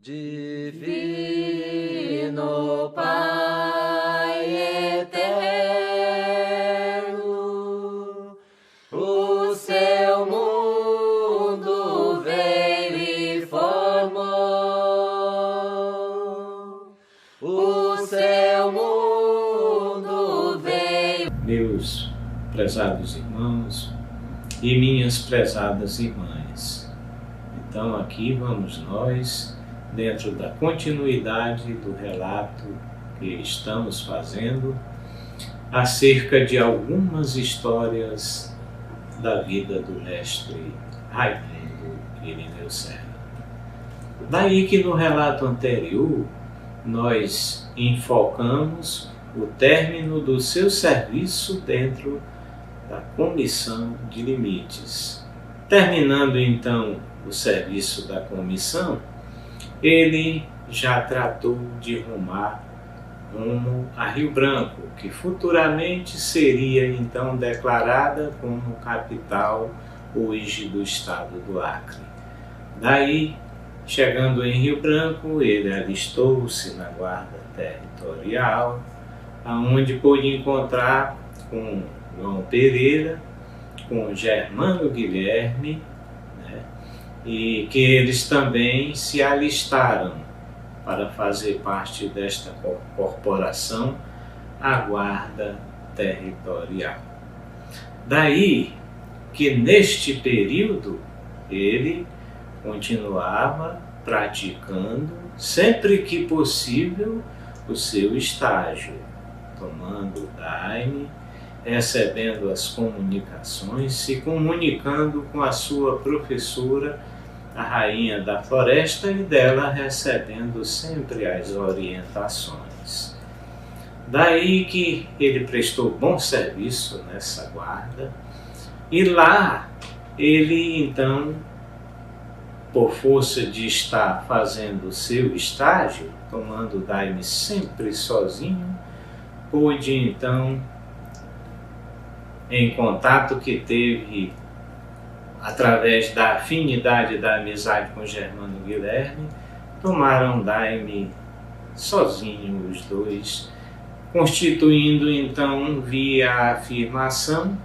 Divino Pai eterno, o seu mundo veio e formou, o seu mundo veio. Meus prezados irmãos e minhas prezadas irmãs, então aqui vamos nós, dentro da continuidade do relato que estamos fazendo acerca de algumas histórias da vida do mestre Raimundo Irineu Serra. Daí que no relato anterior nós enfocamos o término do seu serviço dentro da comissão de limites. Terminando então o serviço da comissão, ele já tratou de rumar rumo a Rio Branco, que futuramente seria então declarada como capital hoje do estado do Acre. Daí, chegando em Rio Branco, ele alistou-se na guarda territorial, aonde pôde encontrar com João Pereira, com Germano Guilherme, e que eles também se alistaram para fazer parte desta corporação, a Guarda Territorial. Daí que neste período ele continuava praticando, sempre que possível, o seu estágio, tomando daime, recebendo as comunicações, se comunicando com a sua professora, a Rainha da Floresta, e dela recebendo sempre as orientações. Daí que ele prestou bom serviço nessa guarda, e lá ele então, por força de estar fazendo o seu estágio, tomando daime sempre sozinho, pôde então, em contato que teve através da afinidade da amizade com Germano Guilherme, tomaram daime sozinho os dois, constituindo então, via afirmação,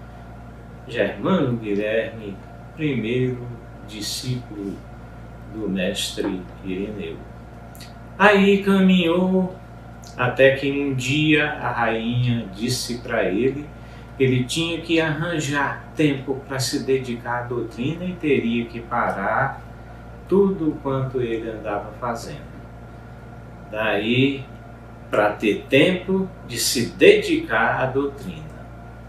Germano Guilherme, primeiro discípulo do mestre Irineu. Aí caminhou até que um dia a rainha disse para ele que ele tinha que arranjar tempo para se dedicar à doutrina e teria que parar tudo quanto ele andava fazendo. Daí, para ter tempo de se dedicar à doutrina,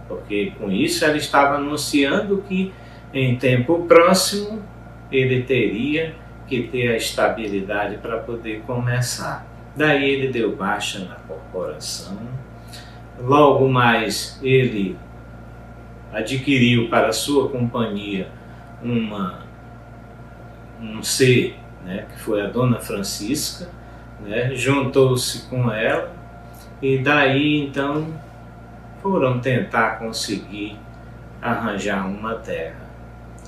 porque com isso ela estava anunciando que em tempo próximo ele teria que ter a estabilidade para poder começar. Daí ele deu baixa na corporação. Logo mais ele adquiriu para sua companhia um ser, que foi a Dona Francisca, juntou-se com ela e daí então foram tentar conseguir arranjar uma terra.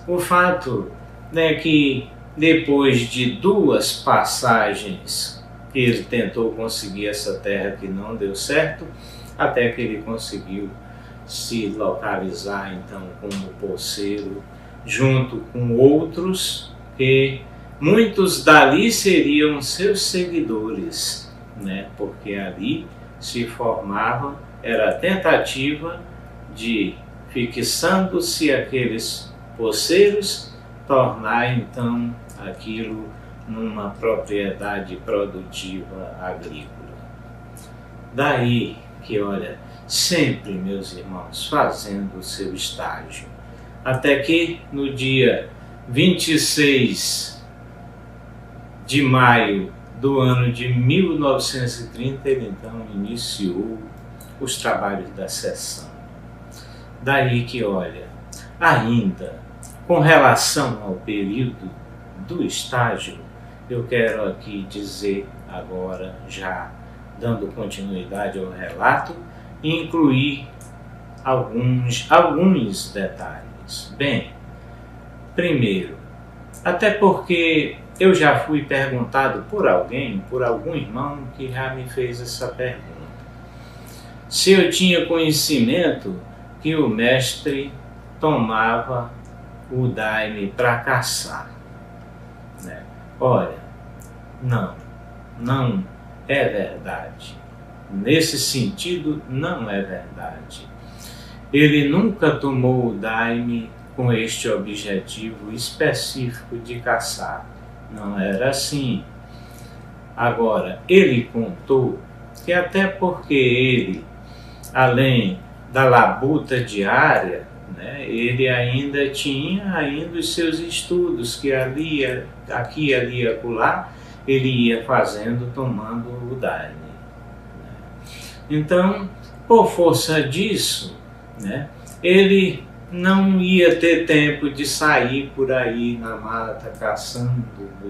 O fato é que depois de duas passagens ele tentou conseguir essa terra que não deu certo, até que ele conseguiu se localizar então como poceiro, junto com outros que muitos dali seriam seus seguidores, porque ali se formava, era a tentativa de, fixando-se aqueles poceiros, tornar então aquilo numa propriedade produtiva agrícola. Daí que, olha, sempre, meus irmãos, fazendo o seu estágio, até que no dia 26 de maio do ano de 1930, ele então iniciou os trabalhos da sessão. Daí que, olha, ainda com relação ao período do estágio, eu quero aqui dizer agora, já dando continuidade ao relato, incluir alguns detalhes. Bem, primeiro, até porque eu já fui perguntado por alguém, por algum irmão que já me fez essa pergunta. Se eu tinha conhecimento que o mestre tomava o daime para caçar, né? Olha, não é verdade. Nesse sentido, não é verdade. Ele nunca tomou o daime com este objetivo específico de caçar. Não era assim. Agora, ele contou que até porque ele, além da labuta diária, né, ele ainda tinha os seus estudos, que aqui, ali e acolá, ele ia fazendo, tomando o daime. Então, por força disso, né, ele não ia ter tempo de sair por aí na mata caçando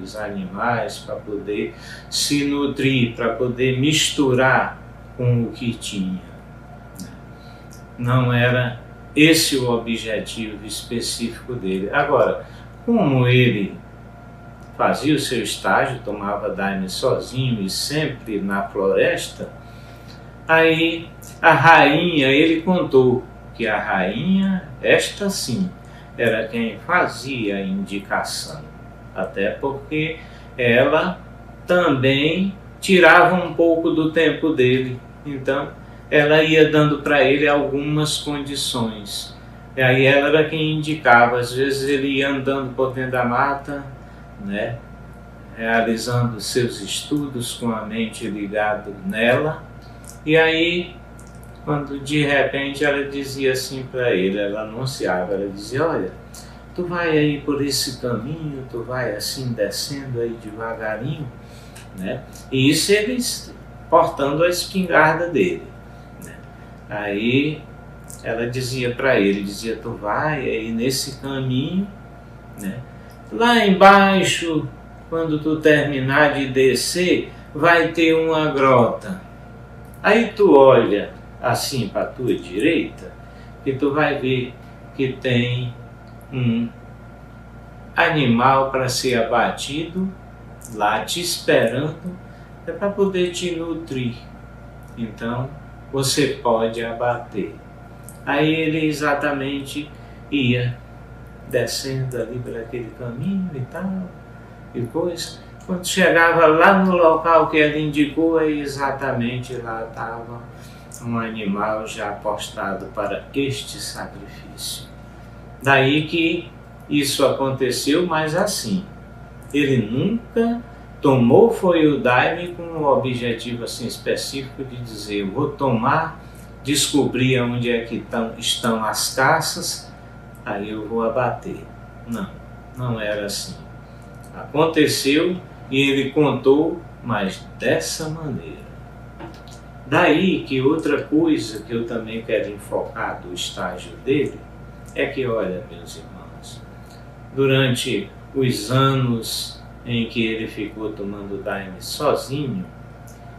os animais para poder se nutrir, para poder misturar com o que tinha. Não era esse o objetivo específico dele. Agora, como ele fazia o seu estágio, tomava daime sozinho e sempre na floresta, aí a rainha, ele contou que a rainha, esta sim, era quem fazia a indicação, até porque ela também tirava um pouco do tempo dele, então ela ia dando para ele algumas condições. E aí ela era quem indicava. Às vezes ele ia andando por dentro da mata, né, realizando seus estudos com a mente ligada nela, e aí quando de repente ela dizia assim para ele, ela anunciava, ela dizia: olha, tu vai aí por esse caminho, tu vai assim descendo aí devagarinho, né? E isso ele portando a espingarda dele, né? Aí ela dizia para ele, dizia: tu vai aí nesse caminho, né? Lá embaixo, quando tu terminar de descer, vai ter uma grota. Aí tu olha assim para a tua direita, que tu vai ver que tem um animal para ser abatido lá te esperando, é para poder te nutrir. Então você pode abater. Aí ele exatamente ia descendo ali por aquele caminho e tal, e coisa. Quando chegava lá no local que ele indicou, aí exatamente lá estava um animal já apostado para este sacrifício. Daí que isso aconteceu, mas assim, ele nunca tomou foi o daime com um objetivo assim específico de dizer: eu vou tomar, descobrir onde é que estão as caças, aí eu vou abater. Não era assim. Aconteceu e ele contou, mas dessa maneira. Daí que outra coisa que eu também quero enfocar do estágio dele é que, olha, meus irmãos, durante os anos em que ele ficou tomando daime sozinho,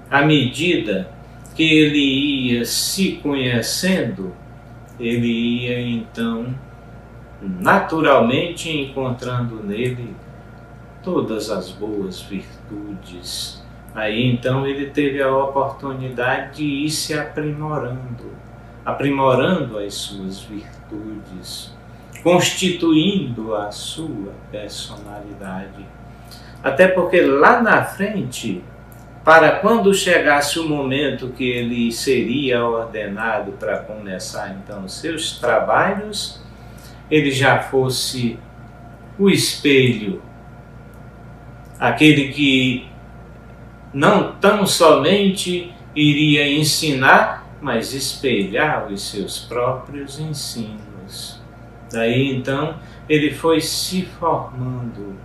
à medida que ele ia se conhecendo, ele ia então naturalmente encontrando nele todas as boas virtudes. Aí então ele teve a oportunidade de ir se aprimorando as suas virtudes, constituindo a sua personalidade. Até porque lá na frente, para quando chegasse o momento que ele seria ordenado para começar então os seus trabalhos, ele já fosse o espelho, aquele que não tão somente iria ensinar, mas espelhar os seus próprios ensinos. Daí então ele foi se formando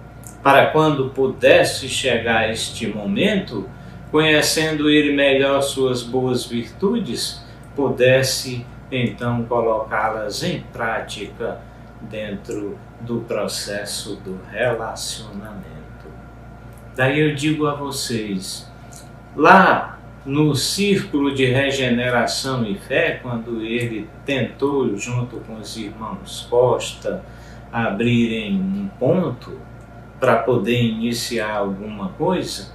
para quando pudesse chegar a este momento, conhecendo ele melhor suas boas virtudes, pudesse então colocá-las em prática dentro do processo do relacionamento. Daí eu digo a vocês, lá no círculo de regeneração e fé, quando ele tentou, junto com os irmãos Costa, abrirem um ponto, para poder iniciar alguma coisa,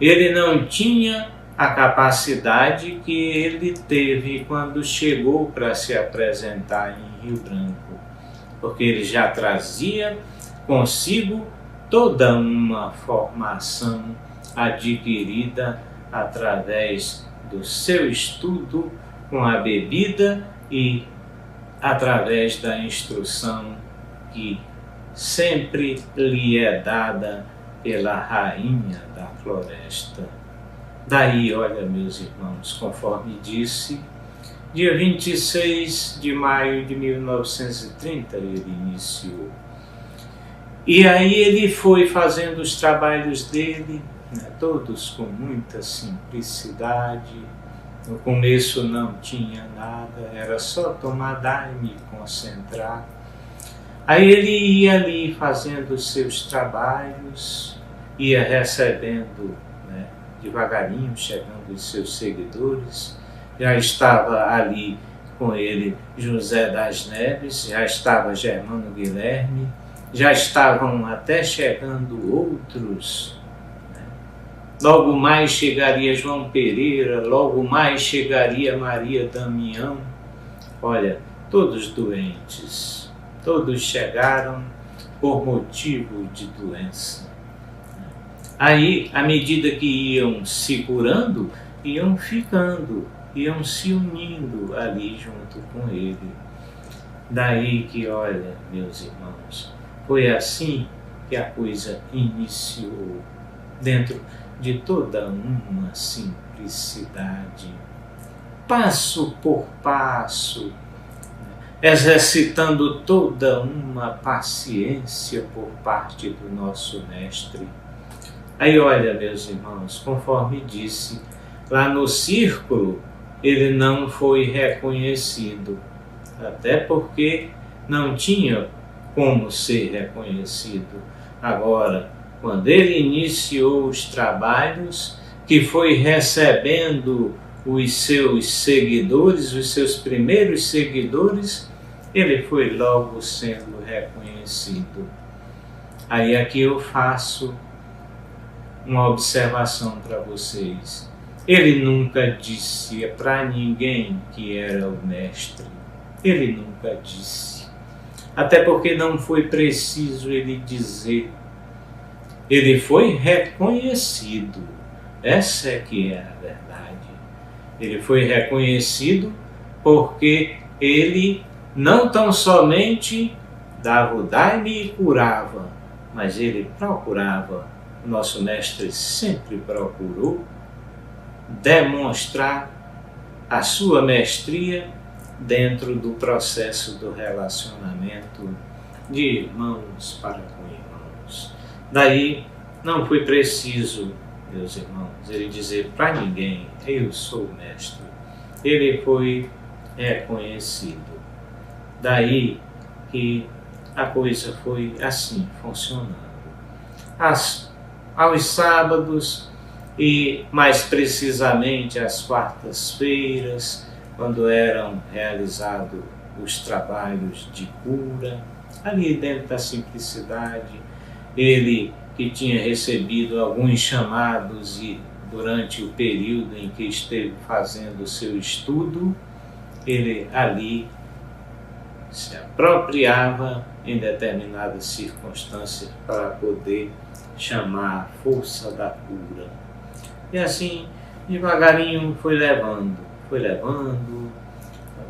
ele não tinha a capacidade que ele teve quando chegou para se apresentar em Rio Branco, porque ele já trazia consigo toda uma formação adquirida através do seu estudo com a bebida e através da instrução que sempre lhe é dada pela rainha da floresta. Daí, olha, meus irmãos, conforme disse, dia 26 de maio de 1930 ele iniciou. E aí ele foi fazendo os trabalhos dele, né, todos com muita simplicidade. No começo não tinha nada, era só tomar daime e concentrar. Aí ele ia ali fazendo os seus trabalhos, ia recebendo, né, devagarinho, chegando os seus seguidores. Já estava ali com ele José das Neves, já estava Germano Guilherme, já estavam até chegando outros. Logo mais chegaria João Pereira, logo mais chegaria Maria Damião. Olha, todos doentes, todos chegaram por motivo de doença. Aí, à medida que iam se curando, iam ficando, iam se unindo ali junto com ele. Daí que, olha, meus irmãos, foi assim que a coisa iniciou, dentro de toda uma simplicidade, passo por passo, exercitando toda uma paciência por parte do nosso mestre. Aí olha, meus irmãos, conforme disse, lá no círculo ele não foi reconhecido, até porque não tinha como ser reconhecido. Agora, quando ele iniciou os trabalhos, que foi recebendo os seus seguidores, os seus primeiros seguidores, ele foi logo sendo reconhecido. Aí aqui eu faço uma observação para vocês. Ele nunca disse para ninguém que era o mestre. Ele nunca disse. Até porque não foi preciso ele dizer. Ele foi reconhecido. Essa é que é a verdade. Ele foi reconhecido porque ele não tão somente dava o daime e curava, mas ele procurava, o nosso mestre sempre procurou demonstrar a sua mestria dentro do processo do relacionamento de irmãos para com irmãos. Daí não foi preciso, meus irmãos, ele dizer para ninguém, eu sou o mestre. Ele foi reconhecido. Daí que a coisa foi assim, funcionando. Aos sábados e mais precisamente às quartas-feiras, quando eram realizados os trabalhos de cura, ali dentro da simplicidade, ele que tinha recebido alguns chamados e durante o período em que esteve fazendo o seu estudo, ele ali se apropriava em determinadas circunstâncias para poder chamar a força da cura. E assim, devagarinho foi levando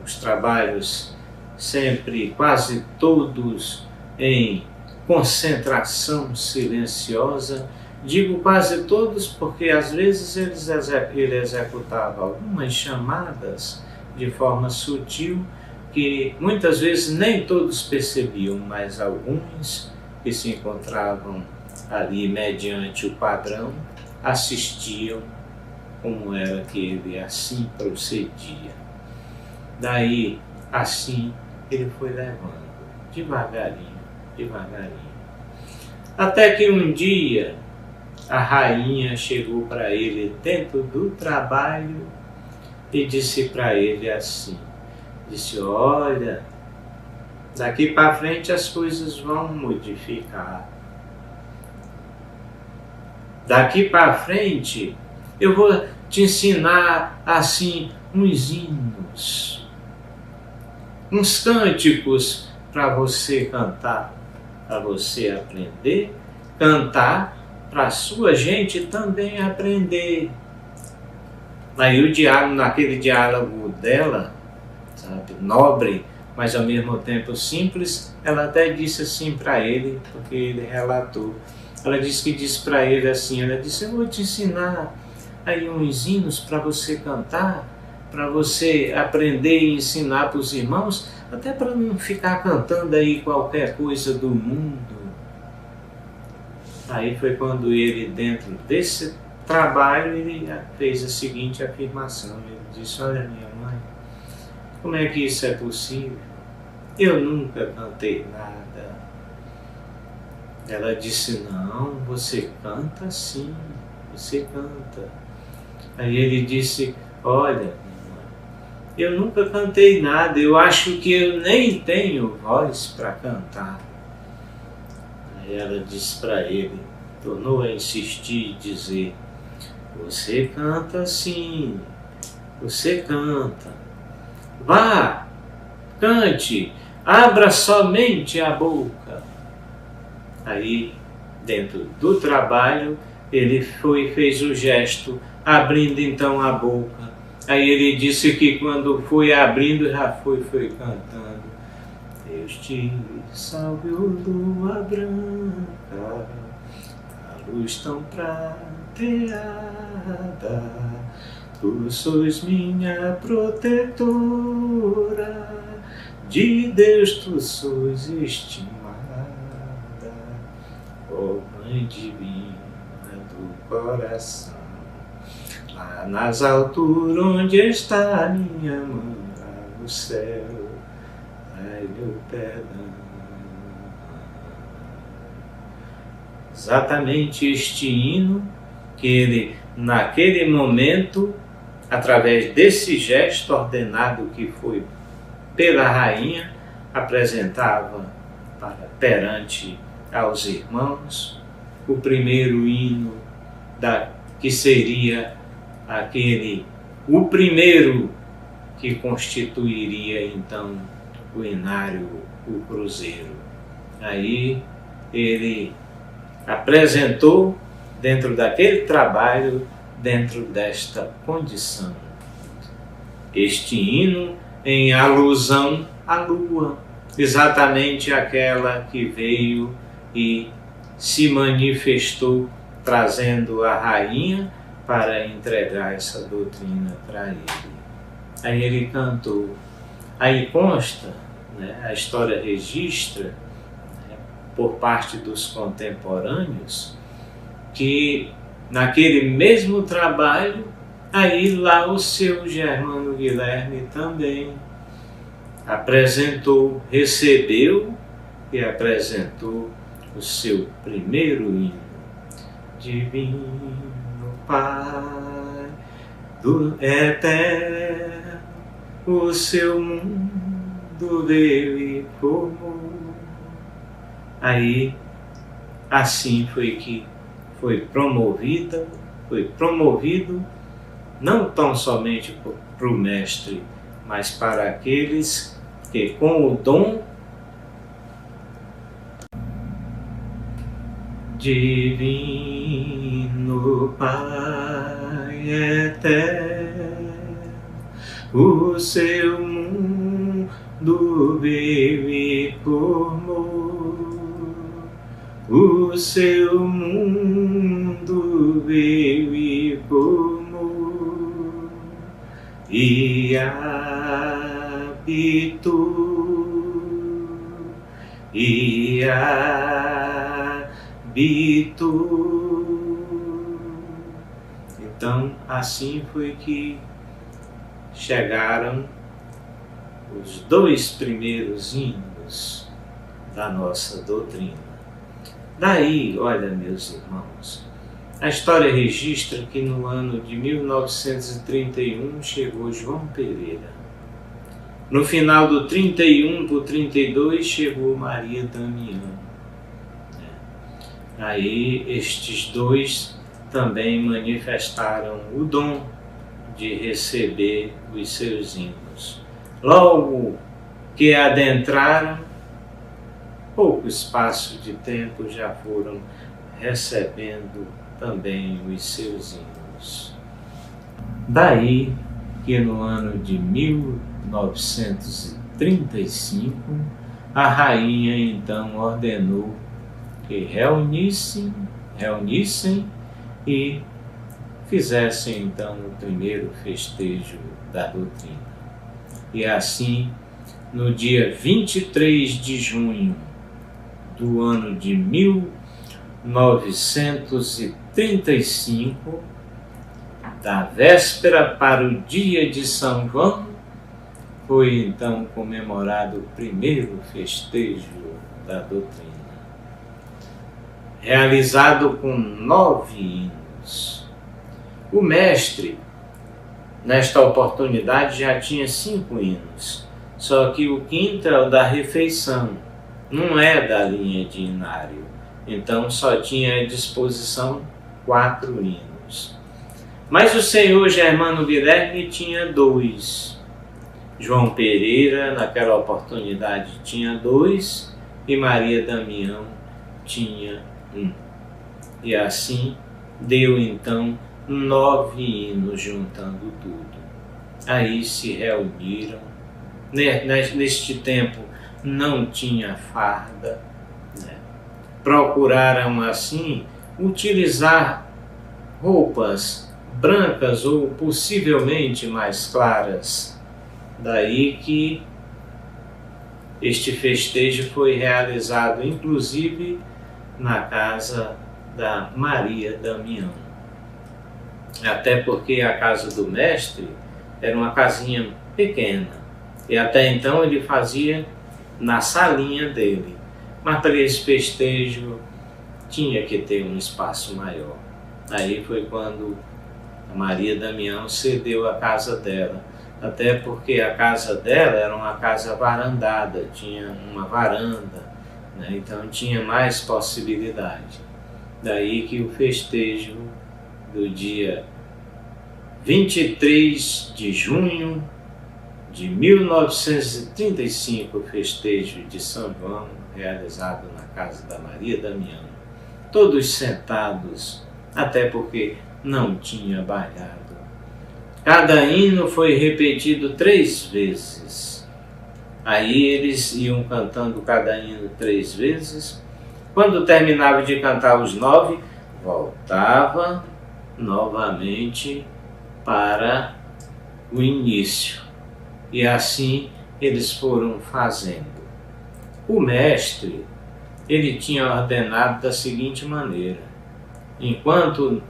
os trabalhos sempre, quase todos em concentração silenciosa. Digo quase todos porque às vezes ele executava algumas chamadas de forma sutil que muitas vezes nem todos percebiam, mas alguns que se encontravam ali mediante o padrão assistiam como era que ele assim procedia. Daí, assim, ele foi levando, devagarinho, até que um dia a rainha chegou para ele dentro do trabalho e disse para ele assim, disse, olha, daqui para frente as coisas vão modificar. daqui para frente eu vou te ensinar assim uns hinos, uns cânticos para você cantar, para você aprender, cantar para a sua gente também aprender. Aí o diálogo, naquele diálogo dela, sabe, nobre, mas ao mesmo tempo simples, ela até disse assim para ele, porque ele relatou. Ela disse para ele assim, ela disse, eu vou te ensinar aí uns hinos para você cantar, para você aprender e ensinar para os irmãos, até para não ficar cantando aí qualquer coisa do mundo. Aí foi quando ele, dentro desse trabalho, ele fez a seguinte afirmação. Ele disse, olha minha mãe, como é que isso é possível? Eu nunca cantei nada. Ela disse, não, você canta sim, você canta. Aí ele disse, olha, eu nunca cantei nada, eu acho que eu nem tenho voz para cantar. Aí ela disse para ele, tornou a insistir e dizer, você canta sim, você canta. Vá, cante, abra somente a boca. Aí, dentro do trabalho, ele fez o gesto, abrindo então a boca. Aí ele disse que quando foi abrindo, já foi cantando. Deus te salve, ô lua branca, a luz tão prateada, tu sois minha protetora, de Deus tu sois estimada, ó Mãe divina do coração. Lá nas alturas onde está a minha mãe, lá no céu, ai meu perdão. Exatamente este hino que ele, naquele momento, através desse gesto ordenado que foi pela rainha, apresentava perante aos irmãos o primeiro hino que seria o primeiro que constituiria então o inário, o cruzeiro. Aí ele apresentou dentro daquele trabalho, dentro desta condição, este hino em alusão à lua, exatamente aquela que veio e se manifestou trazendo a rainha para entregar essa doutrina para ele. Aí ele cantou. Aí consta, né, a história registra, né, por parte dos contemporâneos, que naquele mesmo trabalho, aí lá o seu Germano Guilherme também apresentou, recebeu e apresentou o seu primeiro hino. Divino Pai do Eterno, o seu mundo veio e formou. Aí, assim foi que foi promovido, não tão somente para o mestre, mas para aqueles que com o dom Divino Pai eterno, o seu mundo veio e formou, o seu mundo veio e formou, e habitou. Então, assim foi que chegaram os dois primeiros hinos da nossa doutrina. Daí, olha, meus irmãos, a história registra que no ano de 1931 chegou João Pereira. No final do 31 para o 32 chegou Maria Damião. Aí estes dois também manifestaram o dom de receber os seus hinos. Logo que adentraram, pouco espaço de tempo já foram recebendo também os seus hinos. Daí que no ano de 1935, a rainha então ordenou que reunissem e fizessem então o primeiro festejo da doutrina. E assim, no dia 23 de junho do ano de 1935, da véspera para o dia de São João, foi então comemorado o primeiro festejo da doutrina, realizado com 9 hinos. O mestre, nesta oportunidade, já tinha 5 hinos, só que o quinto é o da refeição, não é da linha de inário, então só tinha à disposição 4 hinos. Mas o senhor Germano Guilherme tinha 2. João Pereira, naquela oportunidade, tinha 2 e Maria Damião tinha 1. E assim deu então 9 hinos juntando tudo. Aí se reuniram. Neste tempo não tinha farda, né? Procuraram assim utilizar roupas brancas ou possivelmente mais claras. Daí que este festejo foi realizado inclusive na casa da Maria Damião. Até porque a casa do mestre era uma casinha pequena e até então ele fazia na salinha dele. Mas para esse festejo tinha que ter um espaço maior. Aí foi quando a Maria Damião cedeu a casa dela, até porque a casa dela era uma casa varandada, tinha uma varanda, né? Então tinha mais possibilidade. Daí que o festejo do dia 23 de junho de 1935, o festejo de São João, realizado na casa da Maria Damião, todos sentados, até porque não tinha bailado. Cada hino foi repetido 3 vezes. Aí eles iam cantando cada hino 3 vezes. Quando terminava de cantar os 9, voltava novamente para o início. E assim eles foram fazendo. O mestre, ele tinha ordenado da seguinte maneira: enquanto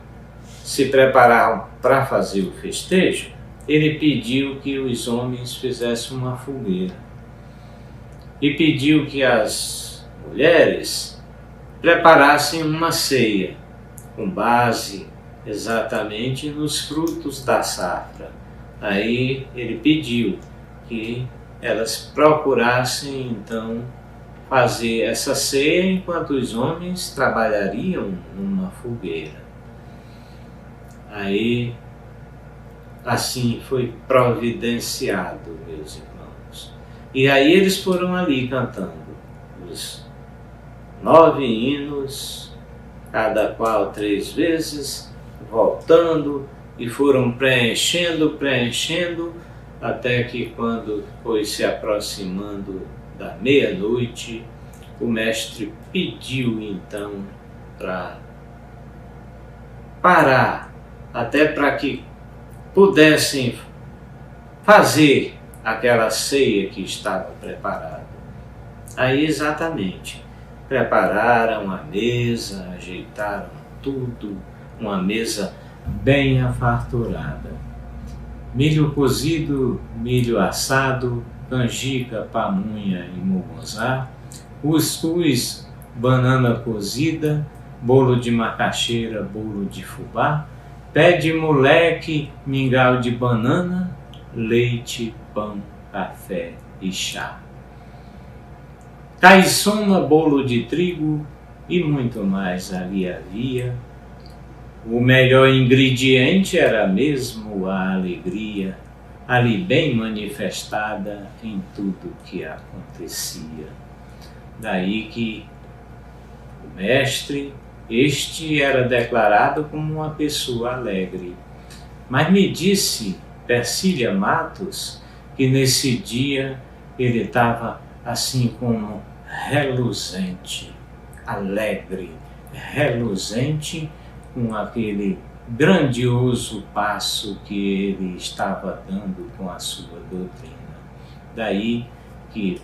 se preparavam para fazer o festejo, ele pediu que os homens fizessem uma fogueira e pediu que as mulheres preparassem uma ceia com base exatamente nos frutos da safra. Aí ele pediu que elas procurassem então fazer essa ceia enquanto os homens trabalhariam numa fogueira. Aí, assim foi providenciado, meus irmãos. E aí eles foram ali cantando os 9 hinos, cada qual 3 vezes, voltando, e foram preenchendo, até que quando foi se aproximando da meia-noite, o mestre pediu então para parar, até para que pudessem fazer aquela ceia que estava preparada. Aí exatamente, prepararam a mesa, ajeitaram tudo, uma mesa bem afarturada. Milho cozido, milho assado, canjica, pamonha e mugunzá, cuscuz, banana cozida, bolo de macaxeira, bolo de fubá, pé de moleque, mingau de banana, leite, pão, café e chá. Caiçuna, bolo de trigo e muito mais ali havia, O melhor ingrediente era mesmo a alegria, ali bem manifestada em tudo que acontecia. Daí que o mestre, este era declarado como uma pessoa alegre. Mas me disse Persília Matos que nesse dia ele estava assim como reluzente, alegre, reluzente, com aquele grandioso passo que ele estava dando com a sua doutrina. Daí que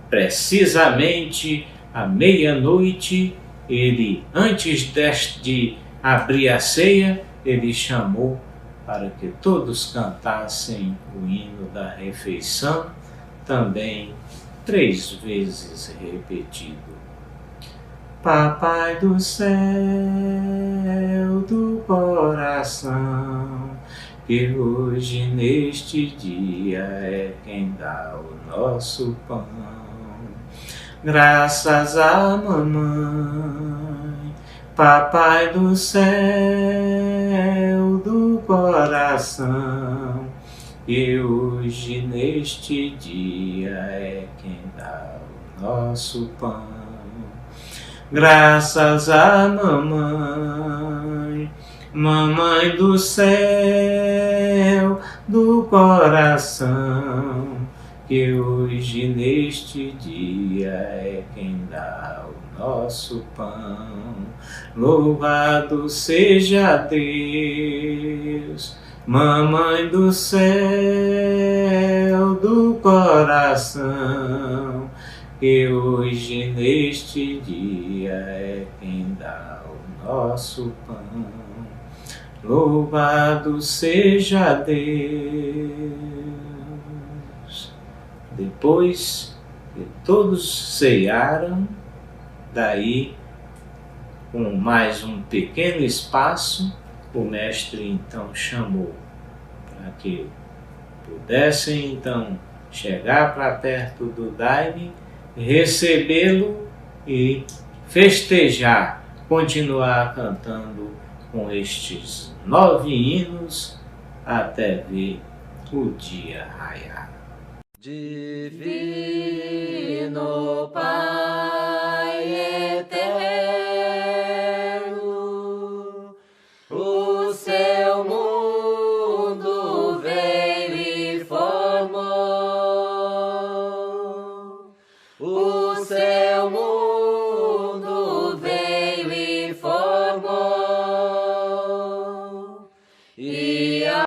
precisamente à meia-noite, ele, antes de abrir a ceia, ele chamou para que todos cantassem o hino da refeição, também 3 vezes repetido. Papai do céu, do coração, que hoje neste dia é quem dá o nosso pão. Graças à mamãe, papai do céu, do coração, que hoje neste dia é quem dá o nosso pão. Graças à mamãe, mamãe do céu, do coração, que hoje neste dia é quem dá o nosso pão. Louvado seja Deus, mamãe do céu, do coração, que hoje neste dia é quem dá o nosso pão. Louvado seja Deus. Depois que todos cearam, daí, com mais um pequeno espaço, o mestre então chamou para que pudessem então chegar para perto do daime, recebê-lo e festejar, continuar cantando com estes 9 hinos até ver o dia raiar. Divino Pai eterno, o seu mundo veio e formou. O seu mundo veio e formou. E